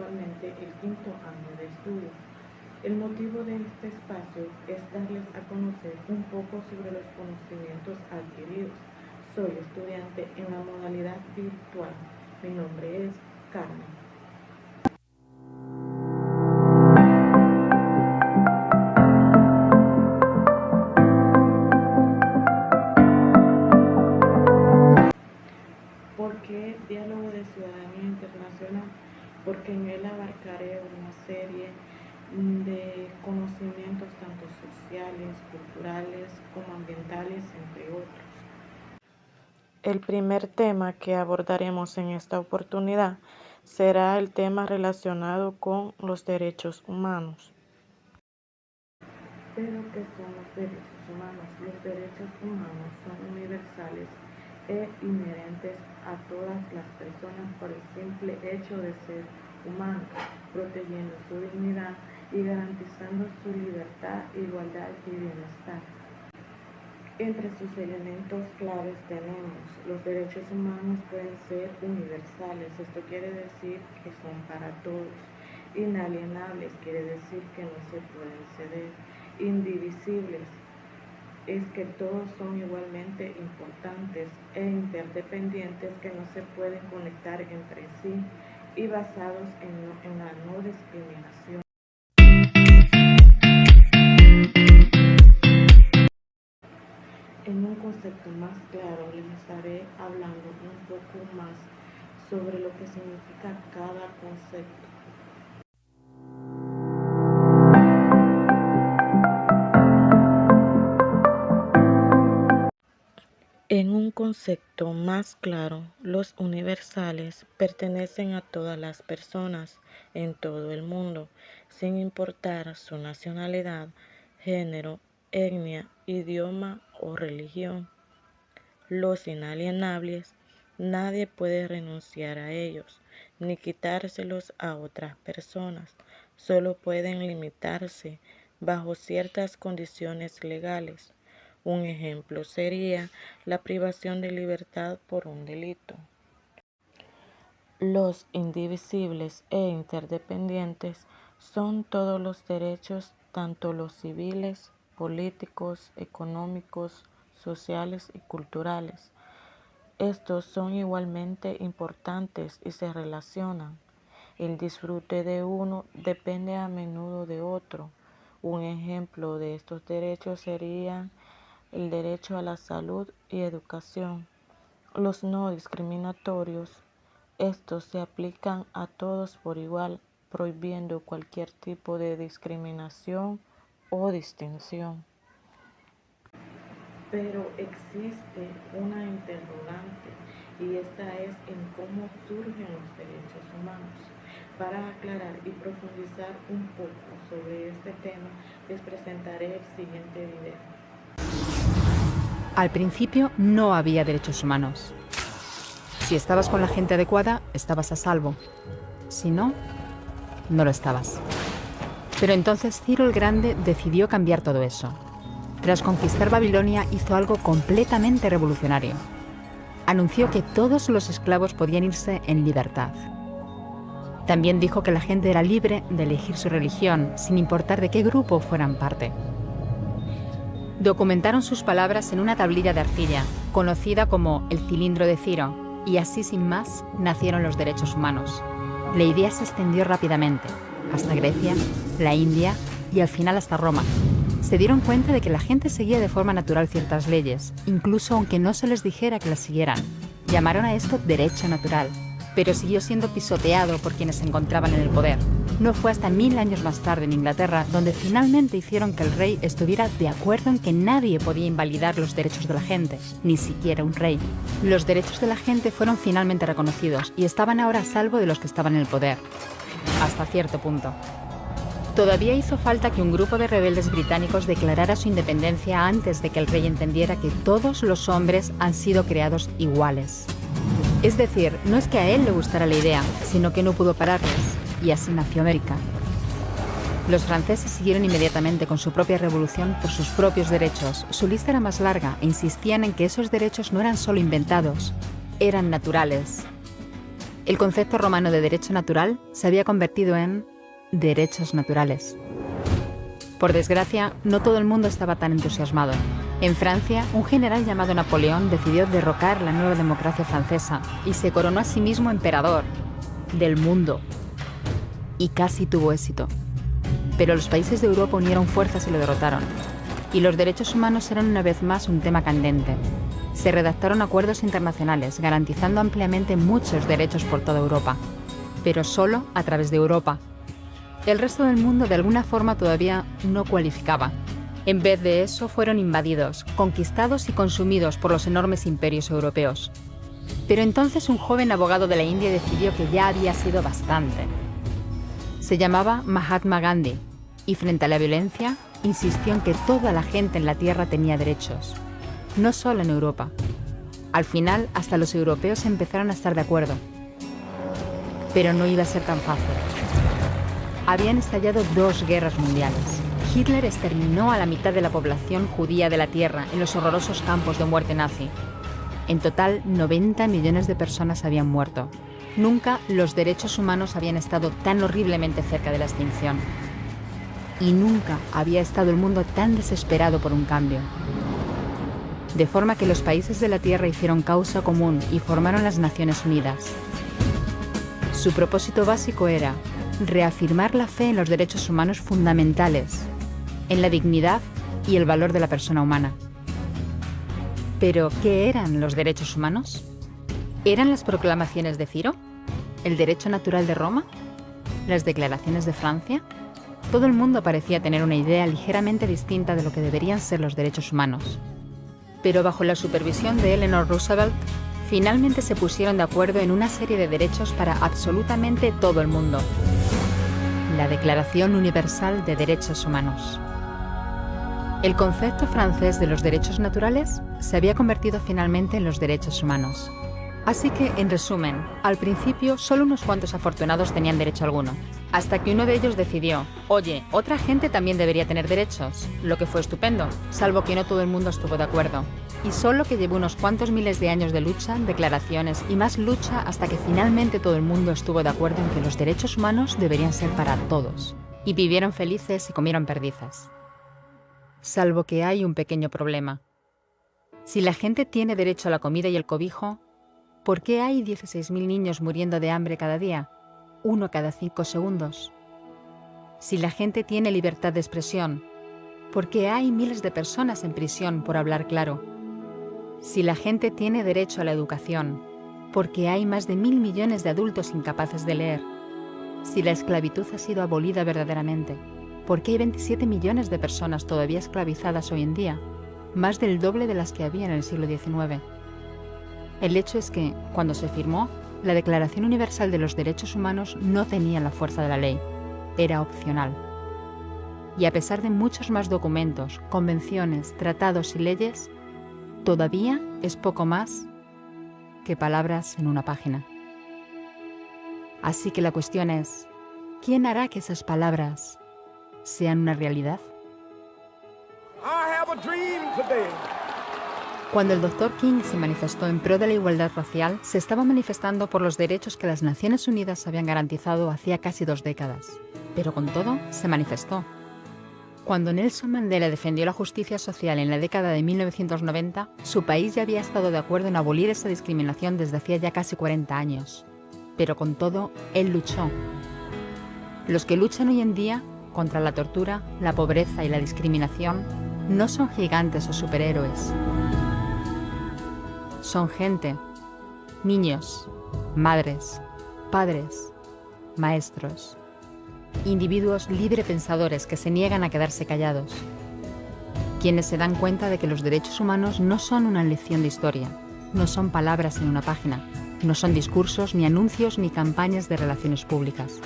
actualmente el quinto año de estudio. El motivo de este espacio es darles a conocer un poco sobre los conocimientos adquiridos. Soy estudiante en la modalidad virtual. Mi nombre es Carmen. ¿Por qué diálogo de ciudadanía internacional? Porque en él abarcaré una serie de conocimientos tanto sociales, culturales como ambientales, entre otros. El primer tema que abordaremos en esta oportunidad será el tema relacionado con los derechos humanos. Pero, ¿qué son los derechos humanos? Los derechos humanos son universales e inherentes a todas las personas por el simple hecho de ser humanos, protegiendo su dignidad y garantizando su libertad, igualdad y bienestar. Entre sus elementos claves tenemos los derechos humanos pueden ser universales, esto quiere decir que son para todos. Inalienables quiere decir que no se pueden ceder. Indivisibles es que todos son igualmente importantes e interdependientes que no se pueden conectar entre sí y basados en la no discriminación. En un concepto más claro les estaré hablando un poco más sobre lo que significa cada concepto. En un concepto más claro, los universales pertenecen a todas las personas en todo el mundo, sin importar su nacionalidad, género, etnia, idioma o religión. Los inalienables, nadie puede renunciar a ellos, ni quitárselos a otras personas, solo pueden limitarse bajo ciertas condiciones legales. Un ejemplo sería la privación de libertad por un delito. Los indivisibles e interdependientes son todos los derechos, tanto los civiles, políticos, económicos, sociales y culturales. Estos son igualmente importantes y se relacionan. El disfrute de uno depende a menudo de otro. Un ejemplo de estos derechos sería el derecho a la salud y educación. Los no discriminatorios, estos se aplican a todos por igual, prohibiendo cualquier tipo de discriminación o distinción. Pero existe una interrogante y esta es en cómo surgen los derechos humanos. Para aclarar y profundizar un poco sobre este tema, les presentaré el siguiente video. Al principio no había derechos humanos. Si estabas con la gente adecuada, estabas a salvo. Si no, no lo estabas. Pero entonces Ciro el Grande decidió cambiar todo eso. Tras conquistar Babilonia, hizo algo completamente revolucionario. Anunció que todos los esclavos podían irse en libertad. También dijo que la gente era libre de elegir su religión, sin importar de qué grupo fueran parte. Documentaron sus palabras en una tablilla de arcilla, conocida como el cilindro de Ciro, y así sin más nacieron los derechos humanos. La idea se extendió rápidamente, hasta Grecia, la India y al final hasta Roma. Se dieron cuenta de que la gente seguía de forma natural ciertas leyes, incluso aunque no se les dijera que las siguieran. Llamaron a esto derecho natural, pero siguió siendo pisoteado por quienes se encontraban en el poder. No fue hasta 1000 años más tarde en Inglaterra donde finalmente hicieron que el rey estuviera de acuerdo en que nadie podía invalidar los derechos de la gente, ni siquiera un rey. Los derechos de la gente fueron finalmente reconocidos y estaban ahora a salvo de los que estaban en el poder, hasta cierto punto. Todavía hizo falta que un grupo de rebeldes británicos declarara su independencia antes de que el rey entendiera que todos los hombres han sido creados iguales. Es decir, no es que a él le gustara la idea, sino que no pudo pararles, y así nació América. Los franceses siguieron inmediatamente con su propia revolución por sus propios derechos. Su lista era más larga e insistían en que esos derechos no eran solo inventados, eran naturales. El concepto romano de derecho natural se había convertido en derechos naturales. Por desgracia, no todo el mundo estaba tan entusiasmado. En Francia, un general llamado Napoleón decidió derrocar la nueva democracia francesa y se coronó a sí mismo emperador del mundo. Y casi tuvo éxito. Pero los países de Europa unieron fuerzas y lo derrotaron. Y los derechos humanos eran una vez más un tema candente. Se redactaron acuerdos internacionales garantizando ampliamente muchos derechos por toda Europa, pero solo a través de Europa. El resto del mundo de alguna forma todavía no cualificaba. En vez de eso fueron invadidos, conquistados y consumidos por los enormes imperios europeos. Pero entonces un joven abogado de la India decidió que ya había sido bastante. Se llamaba Mahatma Gandhi y frente a la violencia insistió en que toda la gente en la Tierra tenía derechos, no solo en Europa. Al final, hasta los europeos empezaron a estar de acuerdo. Pero no iba a ser tan fácil. Habían estallado 2 guerras mundiales. Hitler exterminó a la mitad de la población judía de la Tierra en los horrorosos campos de muerte nazi. En total, 90 millones de personas habían muerto. Nunca los derechos humanos habían estado tan horriblemente cerca de la extinción. Y nunca había estado el mundo tan desesperado por un cambio. De forma que los países de la Tierra hicieron causa común y formaron las Naciones Unidas. Su propósito básico era reafirmar la fe en los derechos humanos fundamentales, en la dignidad y el valor de la persona humana. ¿Pero qué eran los derechos humanos? ¿Eran las proclamaciones de Ciro? ¿El derecho natural de Roma? ¿Las declaraciones de Francia? Todo el mundo parecía tener una idea ligeramente distinta de lo que deberían ser los derechos humanos. Pero bajo la supervisión de Eleanor Roosevelt, finalmente se pusieron de acuerdo en una serie de derechos para absolutamente todo el mundo. La Declaración Universal de Derechos Humanos. El concepto francés de los derechos naturales se había convertido finalmente en los derechos humanos. Así que, en resumen, al principio solo unos cuantos afortunados tenían derecho alguno, hasta que uno de ellos decidió, oye, otra gente también debería tener derechos, lo que fue estupendo, salvo que no todo el mundo estuvo de acuerdo. Y solo que llevó unos cuantos miles de años de lucha, declaraciones y más lucha hasta que finalmente todo el mundo estuvo de acuerdo en que los derechos humanos deberían ser para todos. Y vivieron felices y comieron perdices. Salvo que hay un pequeño problema. Si la gente tiene derecho a la comida y el cobijo, ¿por qué hay 16.000 niños muriendo de hambre cada día? 1 cada 5 segundos. Si la gente tiene libertad de expresión, ¿por qué hay miles de personas en prisión por hablar claro? Si la gente tiene derecho a la educación, ¿por qué hay más de 1.000 millones de adultos incapaces de leer? Si la esclavitud ha sido abolida verdaderamente, ¿por qué hay 27 millones de personas todavía esclavizadas hoy en día? Más del doble de las que había en el siglo XIX. El hecho es que, cuando se firmó, la Declaración Universal de los Derechos Humanos no tenía la fuerza de la ley, era opcional. Y a pesar de muchos más documentos, convenciones, tratados y leyes, todavía es poco más que palabras en una página. Así que la cuestión es, ¿quién hará que esas palabras sean una realidad? Cuando el Dr. King se manifestó en pro de la igualdad racial, se estaba manifestando por los derechos que las Naciones Unidas habían garantizado hacía casi 2 décadas. Pero con todo, se manifestó. Cuando Nelson Mandela defendió la justicia social en la década de 1990, su país ya había estado de acuerdo en abolir esa discriminación desde hacía ya casi 40 años. Pero con todo, él luchó. Los que luchan hoy en día contra la tortura, la pobreza y la discriminación no son gigantes o superhéroes. Son gente, niños, madres, padres, maestros, individuos librepensadores que se niegan a quedarse callados, quienes se dan cuenta de que los derechos humanos no son una lección de historia, no son palabras en una página, no son discursos, ni anuncios, ni campañas de relaciones públicas.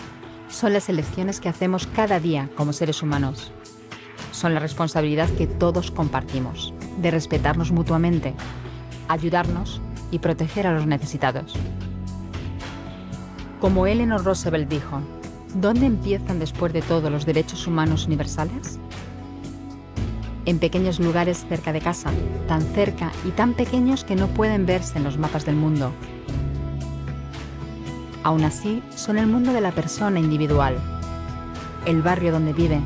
Son las elecciones que hacemos cada día como seres humanos. Son la responsabilidad que todos compartimos, de respetarnos mutuamente, ayudarnos y proteger a los necesitados. Como Eleanor Roosevelt dijo, ¿dónde empiezan después de todo los derechos humanos universales? En pequeños lugares cerca de casa, tan cerca y tan pequeños que no pueden verse en los mapas del mundo. Aún así, son el mundo de la persona individual, el barrio donde vive,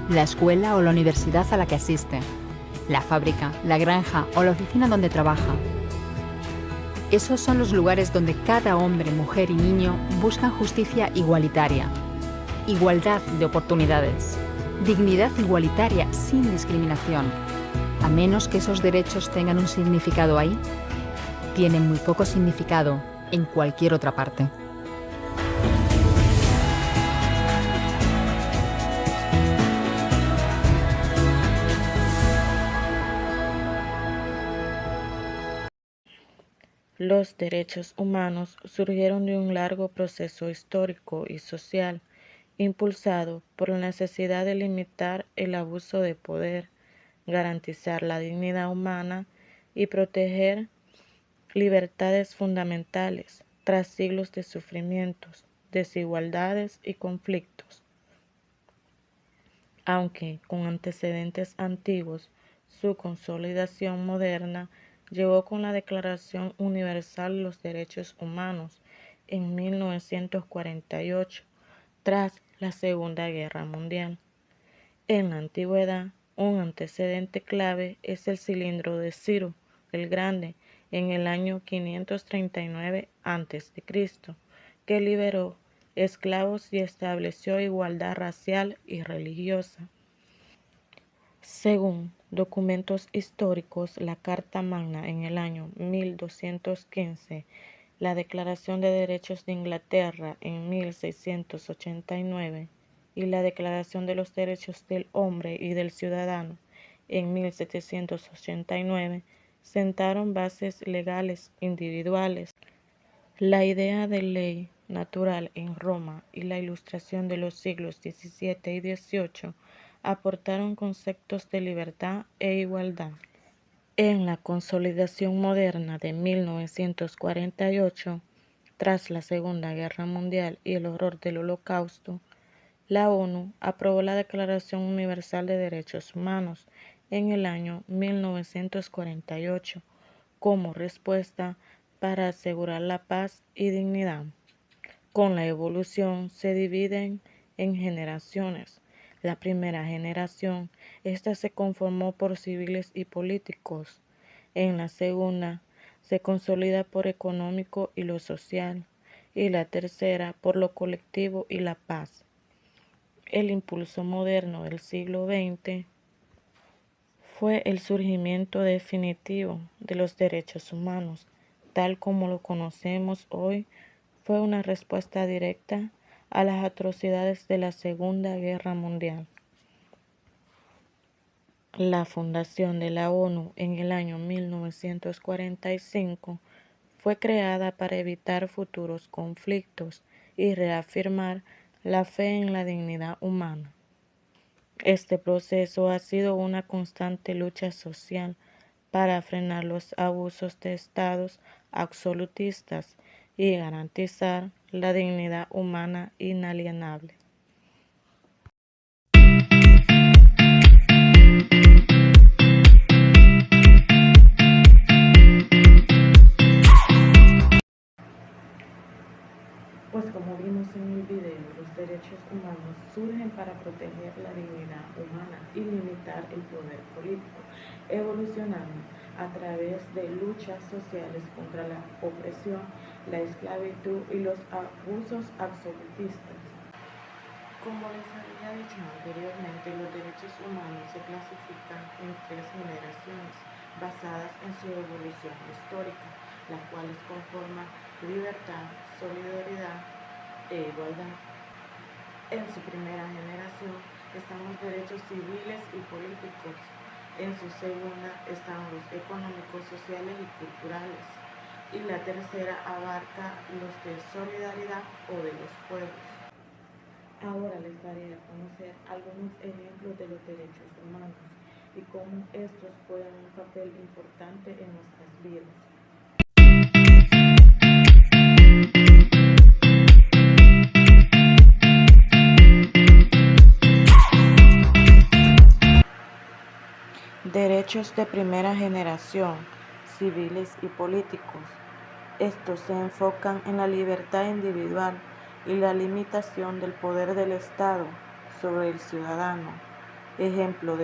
la escuela o la universidad a la que asiste, la fábrica, la granja o la oficina donde trabaja. Esos son los lugares donde cada hombre, mujer y niño buscan justicia igualitaria, igualdad de oportunidades, dignidad igualitaria sin discriminación. A menos que esos derechos tengan un significado ahí, tienen muy poco significado en cualquier otra parte. Los derechos humanos surgieron de un largo proceso histórico y social, impulsado por la necesidad de limitar el abuso de poder, garantizar la dignidad humana y proteger libertades fundamentales tras siglos de sufrimientos, desigualdades y conflictos. Aunque con antecedentes antiguos, su consolidación moderna llegó con la Declaración Universal de los Derechos Humanos en 1948, tras la Segunda Guerra Mundial. En la antigüedad, un antecedente clave es el cilindro de Ciro el Grande en el año 539 a.C., que liberó esclavos y estableció igualdad racial y religiosa. Según documentos históricos, la Carta Magna en el año 1215, la Declaración de Derechos de Inglaterra en 1689 y la Declaración de los Derechos del Hombre y del Ciudadano en 1789 sentaron bases legales individuales. La idea de ley natural en Roma y la Ilustración de los siglos XVII y XVIII aportaron conceptos de libertad e igualdad. En la consolidación moderna de 1948, tras la Segunda Guerra Mundial y el horror del Holocausto, la ONU aprobó la Declaración Universal de Derechos Humanos en el año 1948 como respuesta para asegurar la paz y dignidad. Con la evolución se dividen en generaciones. La primera generación, esta se conformó por civiles y políticos. En la segunda, se consolida por económico y lo social. Y la tercera, por lo colectivo y la paz. El impulso moderno del siglo XX fue el surgimiento definitivo de los derechos humanos, tal como lo conocemos hoy. Fue una respuesta directa a las atrocidades de la Segunda Guerra Mundial. La fundación de la ONU en el año 1945 fue creada para evitar futuros conflictos y reafirmar la fe en la dignidad humana. Este proceso ha sido una constante lucha social para frenar los abusos de estados absolutistas y garantizar la dignidad humana inalienable. Pues como vimos en el video, los derechos humanos surgen para proteger la dignidad humana y limitar el poder político, evolucionando a través de luchas sociales contra la opresión, la esclavitud y los abusos absolutistas. Como les había dicho anteriormente, los derechos humanos se clasifican en 3 generaciones basadas en su evolución histórica, las cuales conforman libertad, solidaridad e igualdad. En su primera generación están los derechos civiles y políticos. En su segunda están los económicos, sociales y culturales. Y la tercera abarca los de solidaridad o de los pueblos. Ahora les daré a conocer algunos ejemplos de los derechos humanos y cómo estos juegan un papel importante en nuestras vidas. Derechos de primera generación, civiles y políticos. Estos se enfocan en la libertad individual y la limitación del poder del Estado sobre el ciudadano. Ejemplo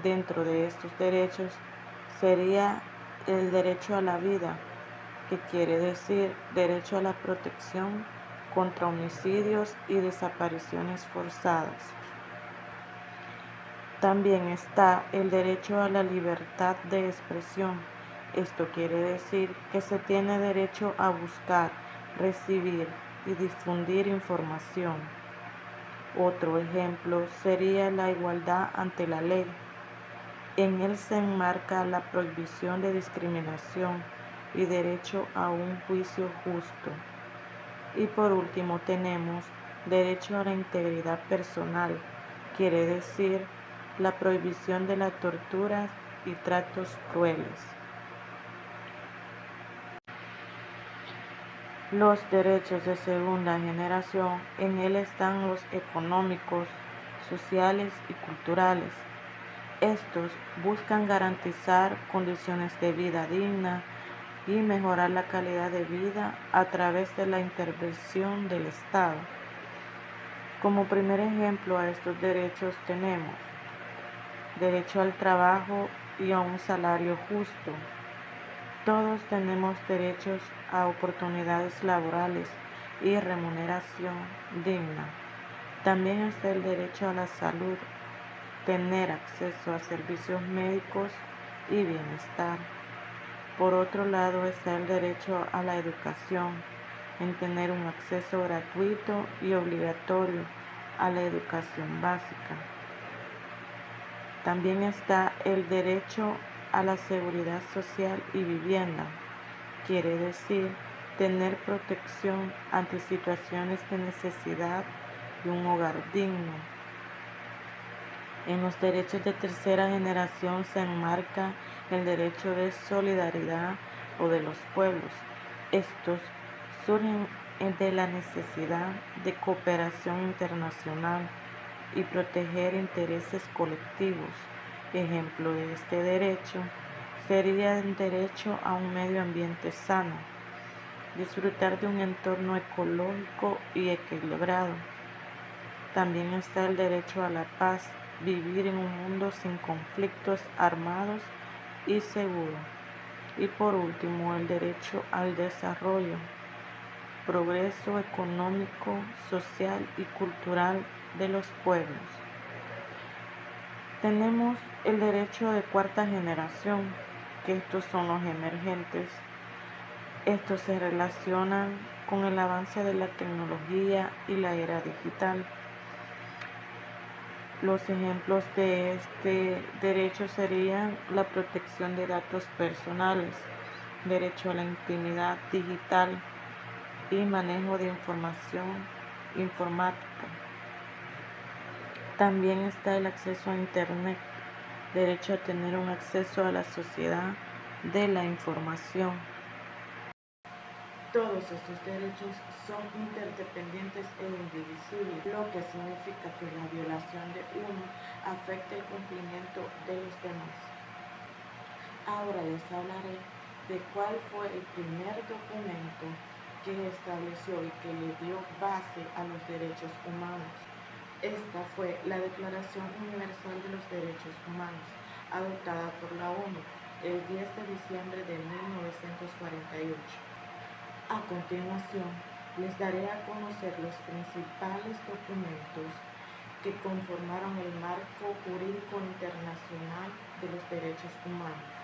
dentro de estos derechos sería el derecho a la vida, que quiere decir derecho a la protección contra homicidios y desapariciones forzadas. También está el derecho a la libertad de expresión. Esto quiere decir que se tiene derecho a buscar, recibir y difundir información. Otro ejemplo sería la igualdad ante la ley. En él se enmarca la prohibición de discriminación y derecho a un juicio justo. Y por último tenemos derecho a la integridad personal, quiere decir la prohibición de la tortura y tratos crueles. Los derechos de segunda generación, en él están los económicos, sociales y culturales. Estos buscan garantizar condiciones de vida dignas y mejorar la calidad de vida a través de la intervención del Estado. Como primer ejemplo a estos derechos tenemos derecho al trabajo y a un salario justo. Todos tenemos derechos a oportunidades laborales y remuneración digna. También está el derecho a la salud, tener acceso a servicios médicos y bienestar. Por otro lado está el derecho a la educación, en tener un acceso gratuito y obligatorio a la educación básica. También está el derecho a la seguridad social y vivienda, quiere decir tener protección ante situaciones de necesidad y un hogar digno. En los derechos de tercera generación se enmarca el derecho de solidaridad o de los pueblos. Estos surgen de la necesidad de cooperación internacional y proteger intereses colectivos. Ejemplo de este derecho sería el derecho a un medio ambiente sano, disfrutar de un entorno ecológico y equilibrado. También está el derecho a la paz, vivir en un mundo sin conflictos armados y seguro. Y por último, el derecho al desarrollo, progreso económico, social y cultural de los pueblos. Tenemos el derecho de cuarta generación, que estos son los emergentes. Estos se relacionan con el avance de la tecnología y la era digital. Los ejemplos de este derecho serían la protección de datos personales, derecho a la intimidad digital y manejo de información informática. También está el acceso a Internet, derecho a tener un acceso a la sociedad de la información. Todos estos derechos son interdependientes e indivisibles, lo que significa que la violación de uno afecta el cumplimiento de los demás. Ahora les hablaré de cuál fue el primer documento que estableció y que le dio base a los derechos humanos. Esta fue la Declaración Universal de los Derechos Humanos, adoptada por la ONU el 10 de diciembre de 1948. A continuación, les daré a conocer los principales documentos que conformaron el marco jurídico internacional de los derechos humanos.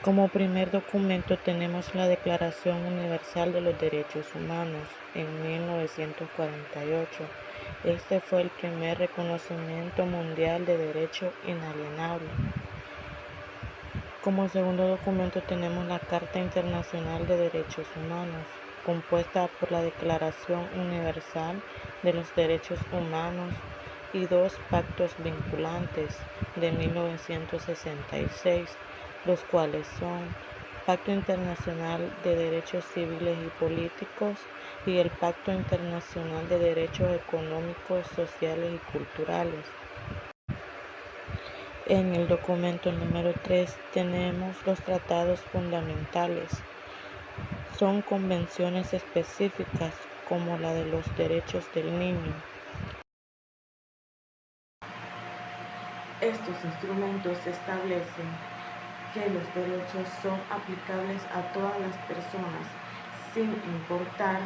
Como primer documento tenemos la Declaración Universal de los Derechos Humanos en 1948. Este fue el primer reconocimiento mundial de derecho inalienable. Como segundo documento tenemos la Carta Internacional de Derechos Humanos, compuesta por la Declaración Universal de los Derechos Humanos y dos pactos vinculantes de 1966, los cuales son Pacto Internacional de Derechos Civiles y Políticos y el Pacto Internacional de Derechos Económicos, Sociales y Culturales. En el documento número 3 tenemos los tratados fundamentales. Son convenciones específicas como la de los derechos del niño. Estos instrumentos establecen que los derechos son aplicables a todas las personas sin importar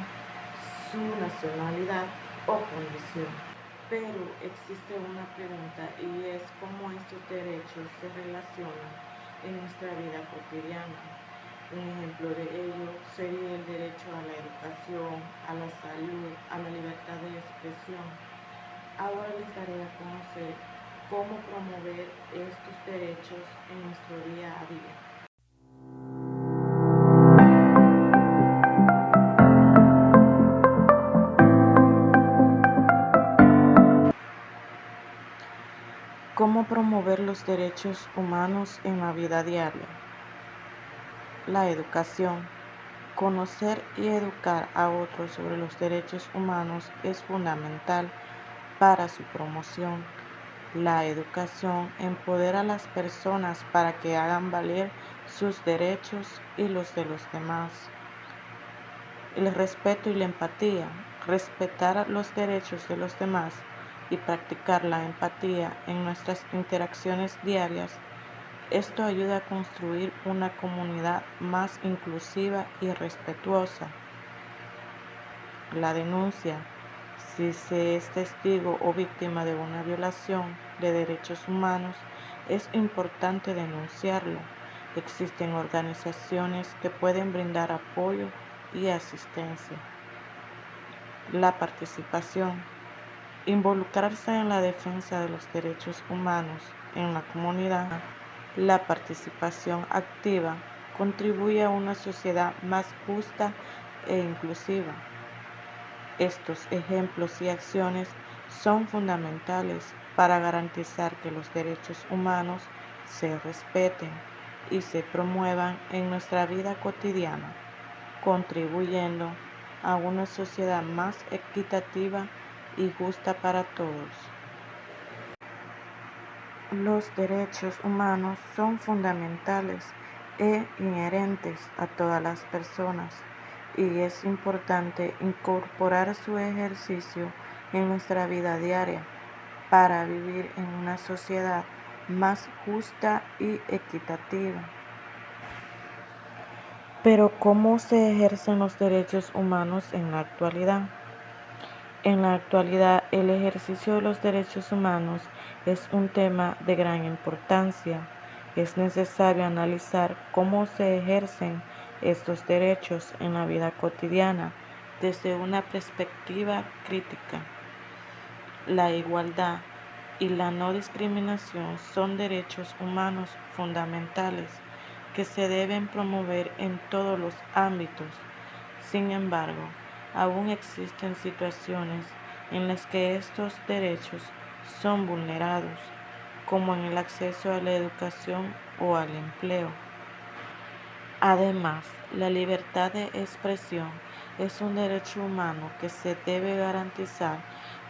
su nacionalidad o condición. Pero existe una pregunta y es cómo estos derechos se relacionan en nuestra vida cotidiana. Un ejemplo de ello sería el derecho a la educación, a la salud, a la libertad de expresión. Ahora les daré a conocer cómo promover estos derechos en nuestro día a día. ¿Cómo promover los derechos humanos en la vida diaria? La educación. Conocer y educar a otros sobre los derechos humanos es fundamental para su promoción. La educación empodera a las personas para que hagan valer sus derechos y los de los demás. El respeto y la empatía. Respetar los derechos de los demás y practicar la empatía en nuestras interacciones diarias. Esto ayuda a construir una comunidad más inclusiva y respetuosa. La denuncia. Si se es testigo o víctima de una violación de derechos humanos, es importante denunciarlo. Existen organizaciones que pueden brindar apoyo y asistencia. La participación. Involucrarse en la defensa de los derechos humanos en la comunidad. La participación activa contribuye a una sociedad más justa e inclusiva. Estos ejemplos y acciones son fundamentales para garantizar que los derechos humanos se respeten y se promuevan en nuestra vida cotidiana, contribuyendo a una sociedad más equitativa y justa para todos. Los derechos humanos son fundamentales e inherentes a todas las personas y es importante incorporar su ejercicio en nuestra vida diaria para vivir en una sociedad más justa y equitativa. Pero ¿cómo se ejercen los derechos humanos en la actualidad? En la actualidad, el ejercicio de los derechos humanos es un tema de gran importancia. Es necesario analizar cómo se ejercen estos derechos en la vida cotidiana desde una perspectiva crítica. La igualdad y la no discriminación son derechos humanos fundamentales que se deben promover en todos los ámbitos. Sin embargo, aún existen situaciones en las que estos derechos son vulnerados, como en el acceso a la educación o al empleo. Además, la libertad de expresión es un derecho humano que se debe garantizar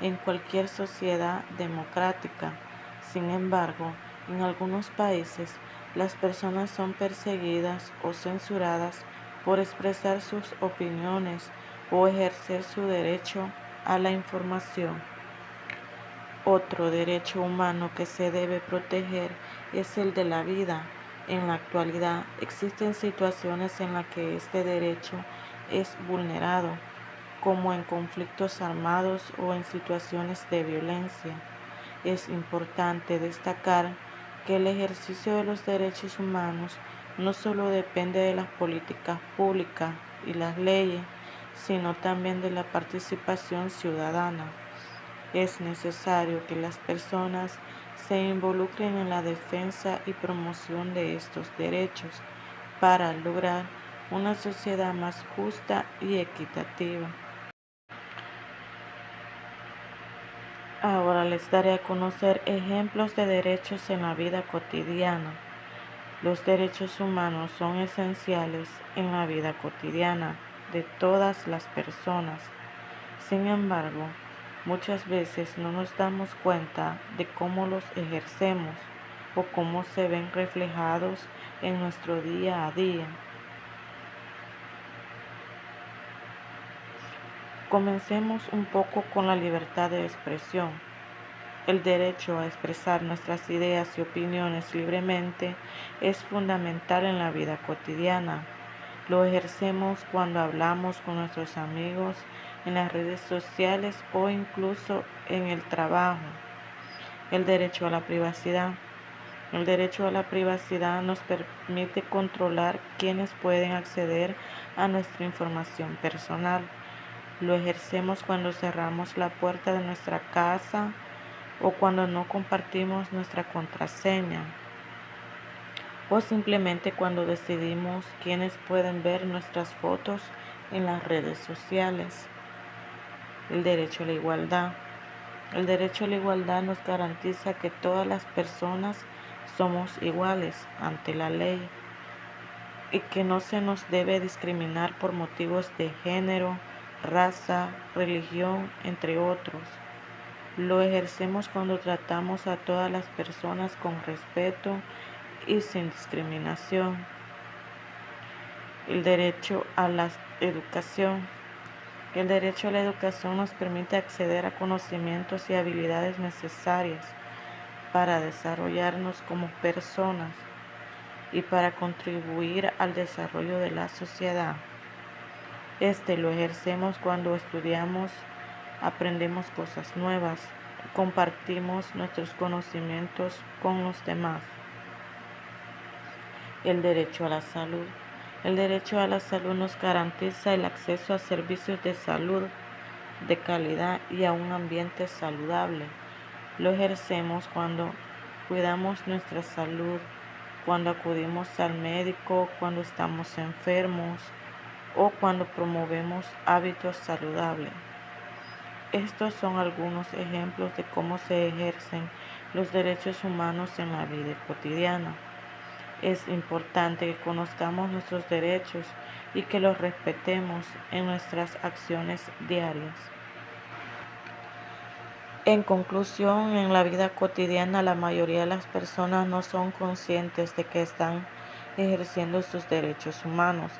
en cualquier sociedad democrática. Sin embargo, en algunos países, las personas son perseguidas o censuradas por expresar sus opiniones o ejercer su derecho a la información. Otro derecho humano que se debe proteger es el de la vida. En la actualidad existen situaciones en las que este derecho es vulnerado, como en conflictos armados o en situaciones de violencia. Es importante destacar que el ejercicio de los derechos humanos no solo depende de las políticas públicas y las leyes, sino también de la participación ciudadana. Es necesario que las personas se involucren en la defensa y promoción de estos derechos para lograr una sociedad más justa y equitativa. Ahora les daré a conocer ejemplos de derechos en la vida cotidiana. Los derechos humanos son esenciales en la vida cotidiana de todas las personas. Sin embargo, muchas veces no nos damos cuenta de cómo los ejercemos o cómo se ven reflejados en nuestro día a día. Comencemos un poco con la libertad de expresión. El derecho a expresar nuestras ideas y opiniones libremente es fundamental en la vida cotidiana. Lo ejercemos cuando hablamos con nuestros amigos, en las redes sociales o incluso en el trabajo. El derecho a la privacidad. El derecho a la privacidad nos permite controlar quiénes pueden acceder a nuestra información personal. Lo ejercemos cuando cerramos la puerta de nuestra casa o cuando no compartimos nuestra contraseña, o simplemente cuando decidimos quiénes pueden ver nuestras fotos en las redes sociales. El derecho a la igualdad. El derecho a la igualdad nos garantiza que todas las personas somos iguales ante la ley y que no se nos debe discriminar por motivos de género, raza, religión, entre otros. Lo ejercemos cuando tratamos a todas las personas con respeto y sin discriminación. El derecho a la educación. El derecho a la educación nos permite acceder a conocimientos y habilidades necesarias para desarrollarnos como personas y para contribuir al desarrollo de la sociedad. Lo ejercemos cuando estudiamos, aprendemos cosas nuevas, compartimos nuestros conocimientos con los demás. El derecho a la salud. El derecho a la salud nos garantiza el acceso a servicios de salud de calidad y a un ambiente saludable. Lo ejercemos cuando cuidamos nuestra salud, cuando acudimos al médico, cuando estamos enfermos o cuando promovemos hábitos saludables. Estos son algunos ejemplos de cómo se ejercen los derechos humanos en la vida cotidiana. Es importante que conozcamos nuestros derechos y que los respetemos en nuestras acciones diarias. En conclusión, en la vida cotidiana la mayoría de las personas no son conscientes de que están ejerciendo sus derechos humanos.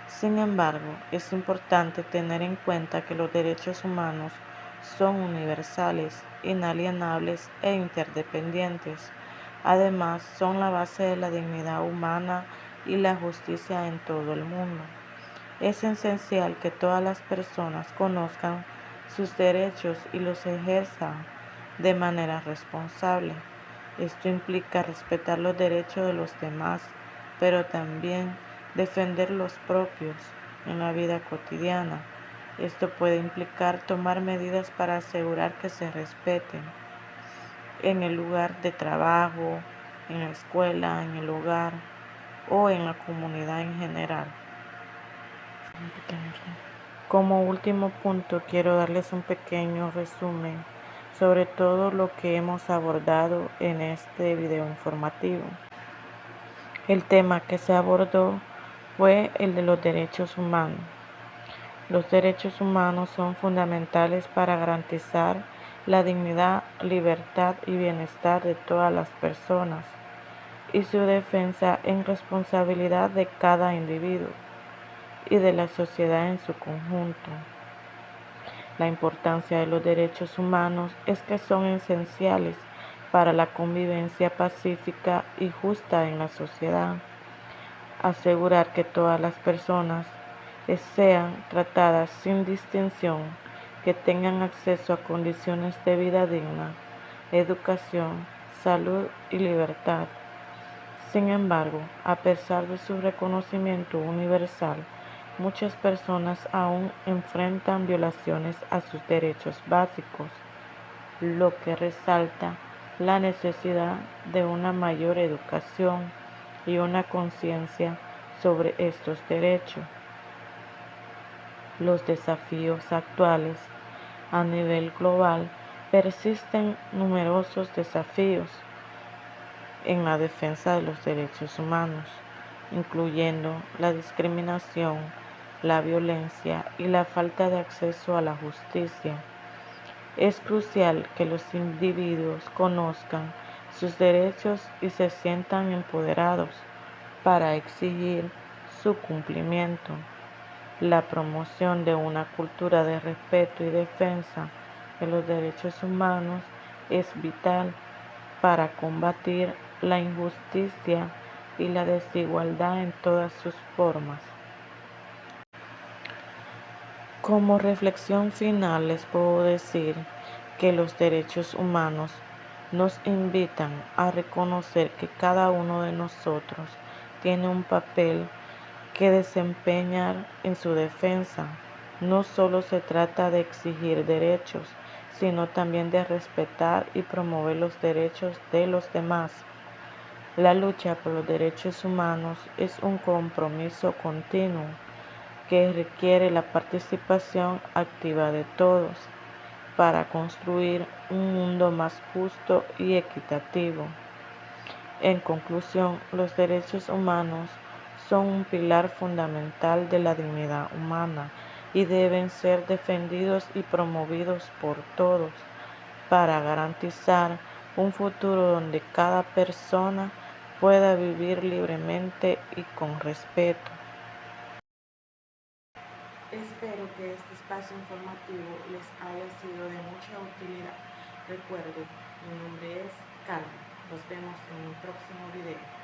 Sin embargo, es importante tener en cuenta que los derechos humanos son universales, inalienables e interdependientes. Además, son la base de la dignidad humana y la justicia en todo el mundo. Es esencial que todas las personas conozcan sus derechos y los ejerzan de manera responsable. Esto implica respetar los derechos de los demás, pero también defender los propios en la vida cotidiana. Esto puede implicar tomar medidas para asegurar que se respeten en el lugar de trabajo, en la escuela, en el hogar o en la comunidad en general. Como último punto, quiero darles un pequeño resumen sobre todo lo que hemos abordado en este video informativo. El tema que se abordó fue el de los derechos humanos. Los derechos humanos son fundamentales para garantizar la dignidad, libertad y bienestar de todas las personas y su defensa en responsabilidad de cada individuo y de la sociedad en su conjunto. La importancia de los derechos humanos es que son esenciales para la convivencia pacífica y justa en la sociedad. Asegurar que todas las personas sean tratadas sin distinción, que tengan acceso a condiciones de vida digna, educación, salud y libertad. Sin embargo, a pesar de su reconocimiento universal, muchas personas aún enfrentan violaciones a sus derechos básicos, lo que resalta la necesidad de una mayor educación y una conciencia sobre estos derechos. Los desafíos actuales a nivel global persisten numerosos desafíos en la defensa de los derechos humanos, incluyendo la discriminación, la violencia y la falta de acceso a la justicia. Es crucial que los individuos conozcan sus derechos y se sientan empoderados para exigir su cumplimiento. La promoción de una cultura de respeto y defensa de los derechos humanos es vital para combatir la injusticia y la desigualdad en todas sus formas. Como reflexión final les puedo decir que los derechos humanos nos invitan a reconocer que cada uno de nosotros tiene un papel que desempeñar en su defensa. No solo se trata de exigir derechos, sino también de respetar y promover los derechos de los demás. La lucha por los derechos humanos es un compromiso continuo que requiere la participación activa de todos para construir un mundo más justo y equitativo. En conclusión, los derechos humanos son un pilar fundamental de la dignidad humana y deben ser defendidos y promovidos por todos para garantizar un futuro donde cada persona pueda vivir libremente y con respeto. Espero que este espacio informativo les haya sido de mucha utilidad. Recuerden, mi nombre es Carmen. Nos vemos en un próximo video.